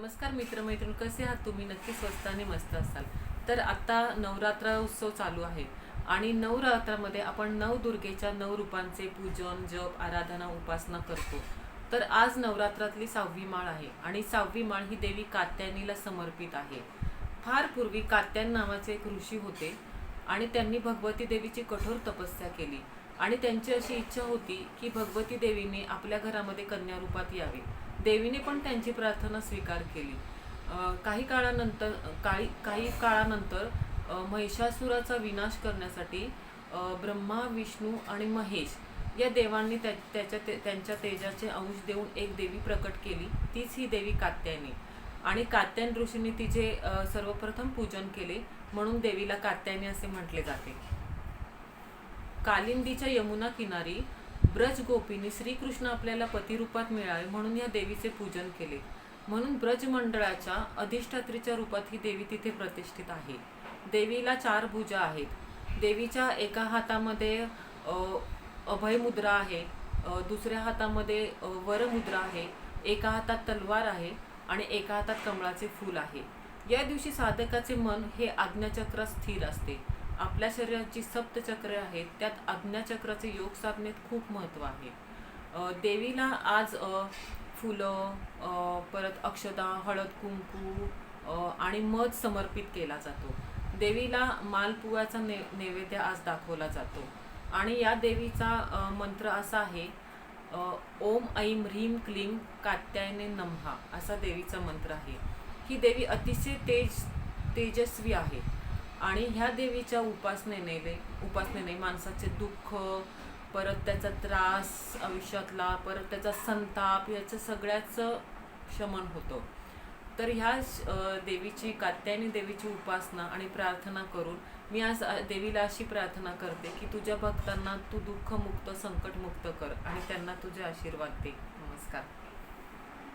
नमस्कार मित्रमैत्रीण, कसे आहात तुम्ही? नक्की स्वस्त आणि मस्त असाल. तर आता नवरात्र उत्सव चालू आहे आणि नवरात्रामध्ये आपण नवदुर्गेच्या 9 रूपांचे पूजन, जप, आराधना, उपासना करतो. तर आज नवरात्रातली 6वी माळ आहे आणि 6वी माळ ही देवी कात्यायनीला समर्पित आहे. फार पूर्वी कात्यायन नावाचे एक ऋषी होते आणि त्यांनी भगवती देवीची कठोर तपस्या केली आणि त्यांची अशी इच्छा होती की भगवती देवीने आपल्या घरामध्ये कन्या रूपात यावे. देवीने पण त्यांची प्रार्थना स्वीकार केली. काही काळानंतर महिषासुराचा विनाश करण्यासाठी ब्रह्मा, विष्णू आणि महेश या देवांनी त्यांच्या तेजाचे अंश देऊन एक देवी प्रकट केली. तीच ही देवी कात्यायनी. आणि कात्यायन ऋषींनी तिचे सर्वप्रथम पूजन केले, म्हणून देवीला कात्यायनी असे म्हटले जाते. कालिंदीच्या यमुना किनारी ब्रज गोपींनी श्रीकृष्ण आपल्याला पतिरूपात मिळावे म्हणून या देवीचे पूजन केले. म्हणून ब्रज मंडळाच्या अधिष्ठात्रीच्या रूपात ही देवी तिथे प्रतिष्ठित आहे. देवीला 4 भुजा आहेत. देवीच्या एका हातामध्ये अभयमुद्रा आहे, दुसऱ्या हातामध्ये वरमुद्रा आहे, एका हातात तलवार आहे आणि एका हातात कमळाचे फूल आहे. या दिवशी साधकाचे मन हे आज्ञाचक्रात स्थिर असते. आपल्या शरीराची सप्तचक्रे आहेत, त्यात आज्ञाचक्राचे योग साधनेत खूप महत्त्व आहे. देवीला आज फुलं, परत अक्षता, हळद कुंकू आणि मध समर्पित केला जातो. देवीला मालपुव्याचा नैवेद्य आज दाखवला जातो. आणि या देवीचा मंत्र असा आहे, ओम ऐं ह्रीं क्लीं कात्यायने नमः असा देवीचा मंत्र आहे. ही देवी अतिशय तेजस्वी आहे आणि ह्या देवीच्या उपासनेने माणसाचे दुःख, परत त्याचा त्रास आयुष्यातला, परत त्याचा संताप, याचं सगळ्याचं शमन होतं. तर ह्या देवीची, कात्यायनी देवीची उपासना आणि प्रार्थना करून मी आज देवीला अशी प्रार्थना करते की तुझ्या भक्तांना तू दुःखमुक्त, संकटमुक्त कर आणि त्यांना तुझे आशीर्वाद दे. नमस्कार.